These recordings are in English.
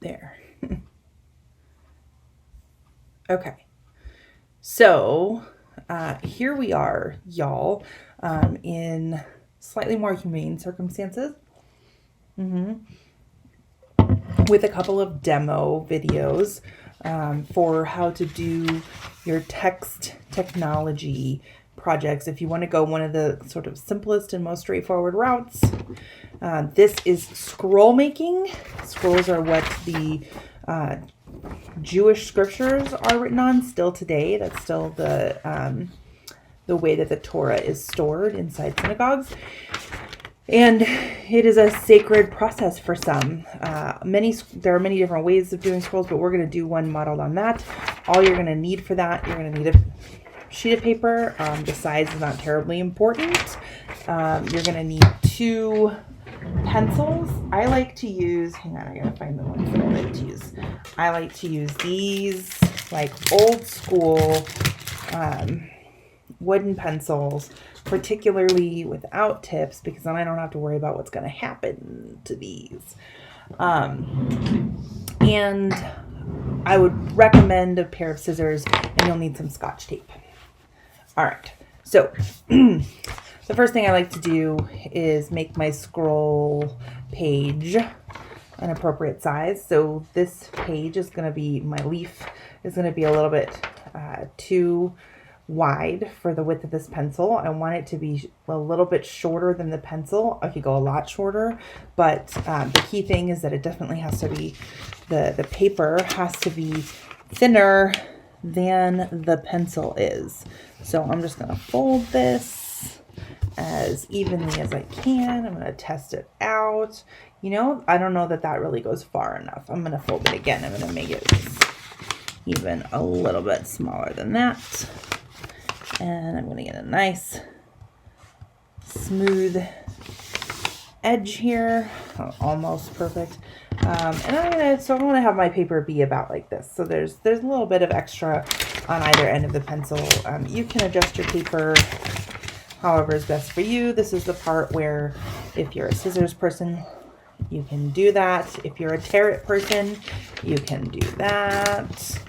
There. Okay. So here we are, y'all, in slightly more humane circumstances. With a couple of demo videos for how to do your text technology projects. If you want to go one of the sort of simplest and most straightforward routes, this is scroll making. Scrolls are what the Jewish scriptures are written on still today. That's still the way that the Torah is stored inside synagogues. And it is a sacred process for some. There are many different ways of doing scrolls, but we're going to do one modeled on that. All you're going to need for that, you're going to need a sheet of paper. The size is not terribly important. You're going to need 2 pencils. I like to use, hang on, I got to find the ones that I like to use. I like to use these like old school wooden pencils, particularly without tips, because then I don't have to worry about what's going to happen to these. And I would recommend a pair of scissors, and you'll need some Scotch tape. All right, so the first thing I like to do is make my scroll page an appropriate size. So this page is going to be, my leaf is going to be a little bit too wide for the width of this pencil. I want it to be a little bit shorter than the pencil. I could go a lot shorter, but the key thing is that it definitely has to be, the paper has to be thinner than the pencil is. So I'm just going to fold this as evenly as I can. I'm going to test it out. You know, I don't know that that really goes far enough. I'm going to fold it again. I'm going to make it even a little bit smaller than that. And I'm going to get a nice smooth edge here. Almost perfect. And I'm going to have my paper be about like this. So there's a little bit of extra on either end of the pencil. You can adjust your paper however is best for you. This is the part where if you're a scissors person, you can do that. If you're a tear it person, you can do that.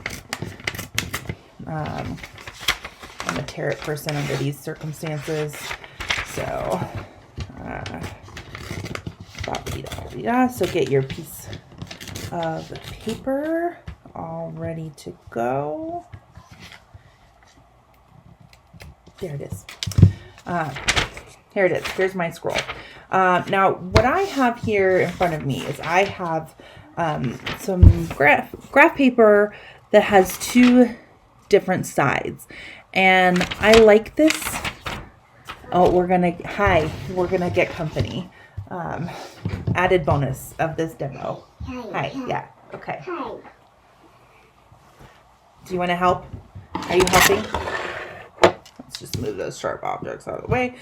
I'm a tear it person under these circumstances. So, so get your piece of paper all ready to go. There it is. Here it is. Here's my scroll. Now, what I have here in front of me is I have some graph paper that has 2 different sides. And I like this. Oh, we're going to get company. Added bonus of this demo. Hi. Yeah. Okay. Hi. Do you want to help? Are you helping? Let's just move those sharp objects out of the way.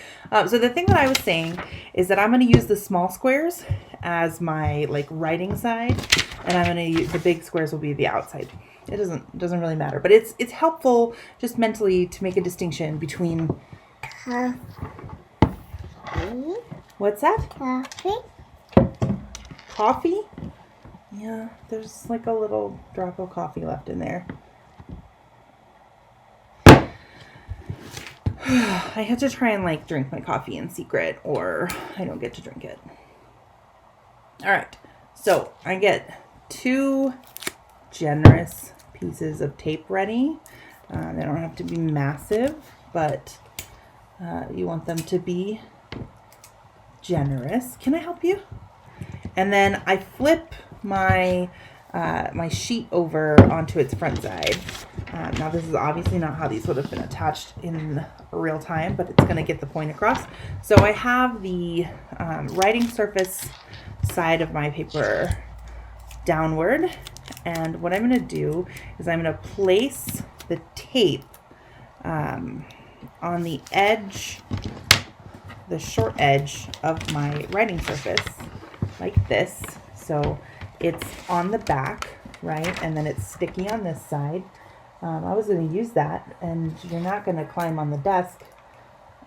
So the thing that I was saying is that I'm going to use the small squares as my like writing side, and I'm going to use the big squares will be the outside. It doesn't really matter, but it's helpful just mentally to make a distinction between. What's that? Coffee? Yeah, there's like a little drop of coffee left in there. I have to try and like drink my coffee in secret, or I don't get to drink it. All right, so I get 2 generous pieces of tape ready. They don't have to be massive, but you want them to be generous. Can I help you? And then I flip my my sheet over onto its front side. Now this is obviously not how these would have been attached in real time, but it's going to get the point across. So I have the writing surface side of my paper downward, and what I'm going to do is I'm going to place the tape on the edge, the short edge of my writing surface, like this. So it's on the back, right? And then it's sticky on this side. I was going to use that, and you're not going to climb on the desk.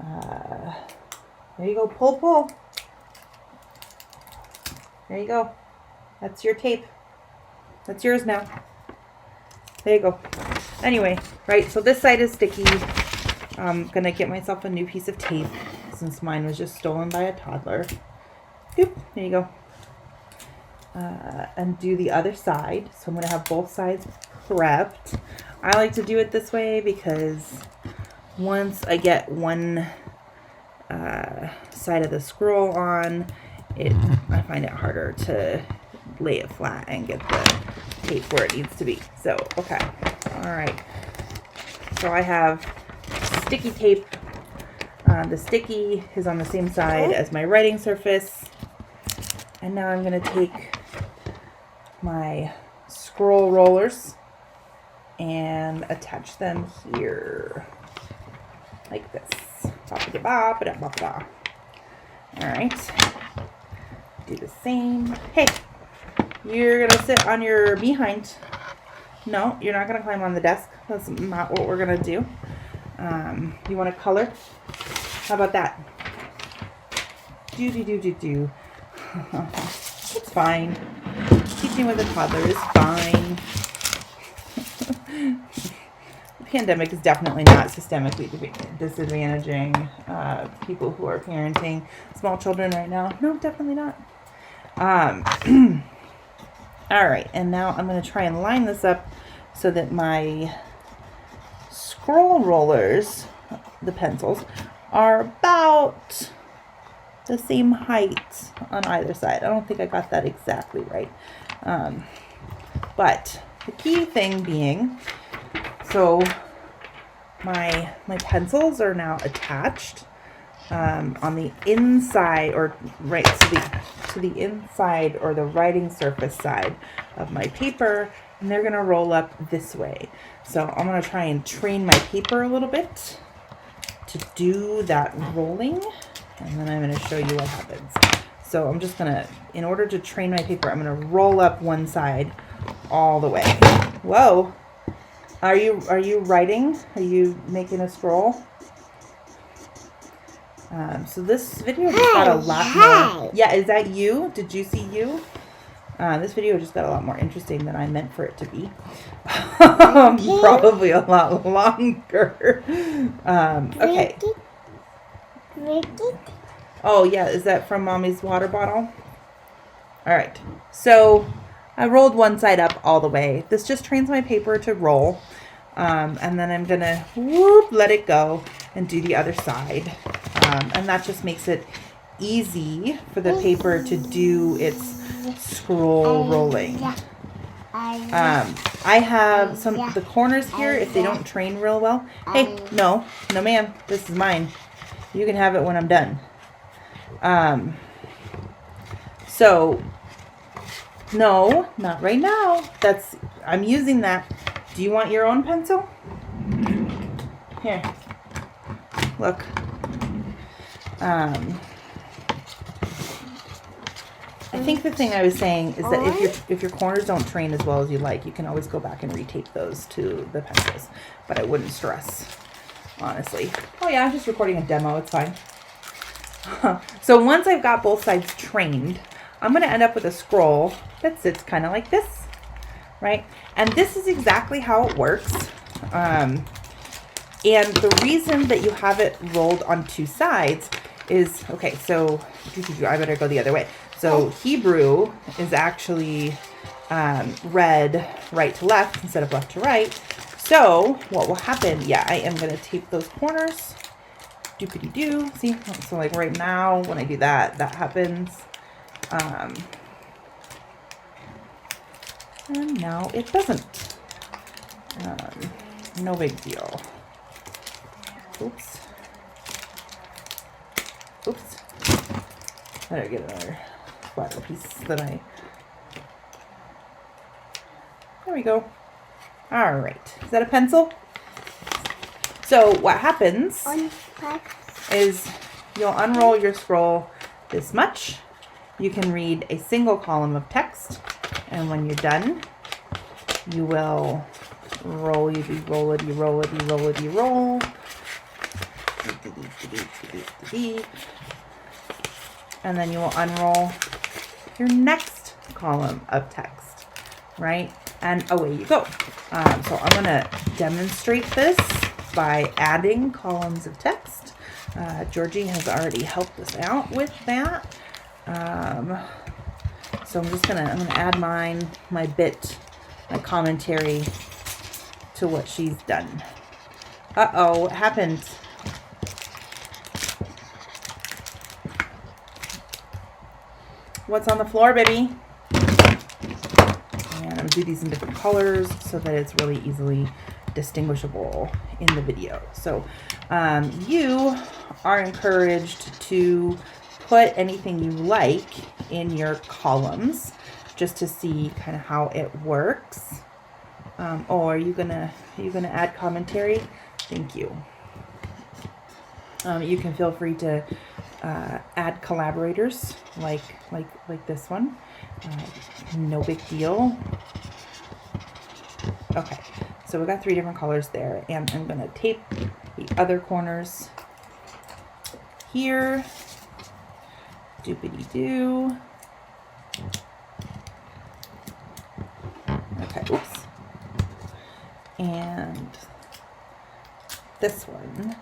There you go, pull. There you go. That's your tape. That's yours now. There you go. Anyway, right, so this side is sticky. I'm going to get myself a new piece of tape since mine was just stolen by a toddler. Boop, there you go. And do the other side. So I'm going to have both sides prepped. I like to do it this way because once I get one side of the scroll on, I find it harder to lay it flat and get the tape where it needs to be. So, okay. All right. So I have sticky tape. The sticky is on the same side as my writing surface. And now I'm going to take my scroll rollers and attach them here. Like this. Ba-ba-da-ba-ba-da-ba-ba. All right. Do the same. Hey, you're going to sit on your behind. No, you're not going to climb on the desk. That's not what we're going to do. You want to color? How about that? Do. It's fine. Teaching with a toddler is fine. The pandemic is definitely not systemically disadvantaging people who are parenting small children right now. No, definitely not. All right, and now I'm going to try and line this up so that my scroll rollers, the pencils, are about the same height on either side. I don't think I got that exactly right. But the key thing being, so my pencils are now attached on the inside, or right to the inside or the writing surface side of my paper, and they're gonna roll up this way. So I'm gonna try and train my paper a little bit to do that rolling, and then I'm gonna show you what happens. So I'm just gonna, in order to train my paper, I'm gonna roll up one side all the way. Whoa. Are you writing? Are you making a scroll? So this video just got a lot more. Yeah, is that you? Did you see you? This video just got a lot more interesting than I meant for it to be. Probably a lot longer. Okay. Oh yeah, is that from Mommy's water bottle? All right. So I rolled one side up all the way. This just trains my paper to roll. And then I'm gonna let it go and do the other side. And that just makes it easy for the paper to do its scroll rolling. I have the corners here, if they don't train real well. Hey, no ma'am, this is mine. You can have it when I'm done. So, no, not right now. I'm using that. Do you want your own pencil? Here. Look. I think the thing I was saying is that if your corners don't train as well as you like, you can always go back and retape those to the pencils. But I wouldn't stress, honestly. Oh yeah, I'm just recording a demo. It's fine. So once I've got both sides trained, I'm going to end up with a scroll that sits kind of like this, right? And this is exactly how it works. And the reason that you have it rolled on two sides is, okay, so I better go the other way. So Hebrew is actually read right to left instead of left to right. So what will happen, yeah, I am going to tape those corners. Doopity-doo. See? So like right now when I do that, that happens. And now it doesn't. No big deal. Oops. Better get another flatter piece that there we go. All right. Is that a pencil? So what happens is you'll unroll your scroll this much. You can read a single column of text, and when you're done, you will roll. And then you will unroll your next column of text, right? And away you go. So I'm going to demonstrate this by adding columns of text. Georgie has already helped us out with that. So I'm gonna add my commentary to what she's done. Uh-oh, what happened? What's on the floor, baby? And I'm gonna do these in different colors so that it's really easily distinguishable in the video. So you are encouraged to put anything you like in your columns just to see kind of how it works. Are you gonna add commentary? Thank you. You can feel free to add collaborators like this one. No big deal. Okay, so we got 3 different colors there, and I'm gonna tape the other corners here. Doopity-doo. Okay, oops. And this one.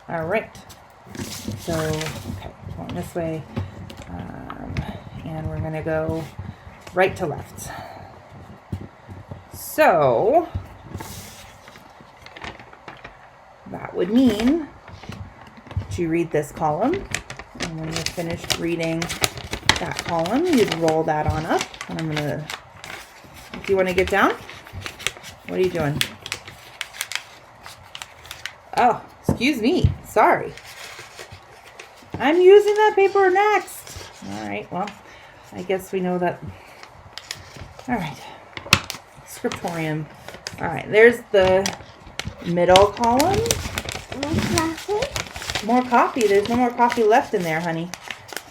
All right. So, okay, going this way. And we're going to go right to left. So, that would mean you read this column, and when you're finished reading that column, you'd roll that on up. And I'm gonna, do you want to get down? What are you doing? Oh, excuse me, sorry. I'm using that paper next. All right, well, I guess we know that. All right, scriptorium. All right, there's the middle column. More coffee. There's no more coffee left in there, honey.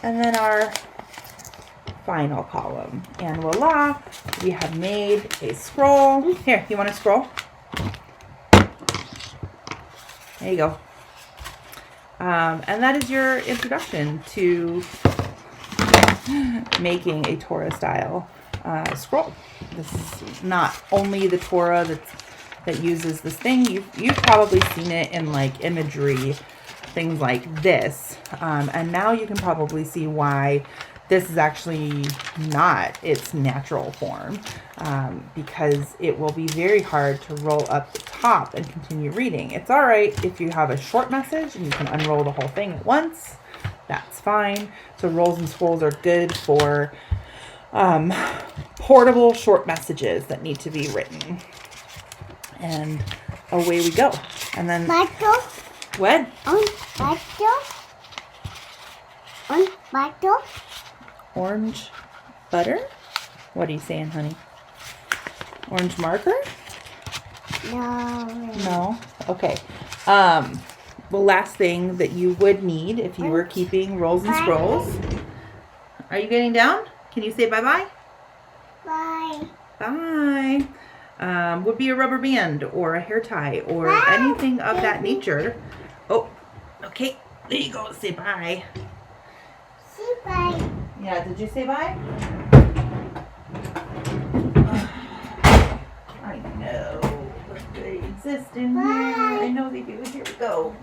And then our final column. And voila, we have made a scroll. Here, you want to scroll? There you go. And that is your introduction to making a Torah style scroll. This is not only the Torah that uses this thing. You've probably seen it in like imagery, things like this, and now you can probably see why this is actually not its natural form, because it will be very hard to roll up the top and continue reading. It's all right if you have a short message and you can unroll the whole thing at once. That's fine. So rolls and scrolls are good for portable short messages that need to be written. And away we go. And then Michael. What? Michael. Orange butter? What are you saying, honey? Orange marker? No. No? Okay. The last thing that you would need if you were keeping rolls and scrolls. Are you getting down? Can you say bye-bye? Bye. Bye. Would be a rubber band or a hair tie or anything of that nature. Oh, okay. There you go. Say bye. Say bye. Yeah, did you say bye? I know. They exist in here. I know they do. Here we go.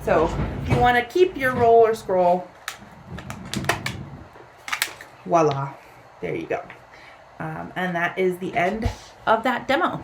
So, if you want to keep your roll or scroll, voila. There you go. And that is the end of that demo.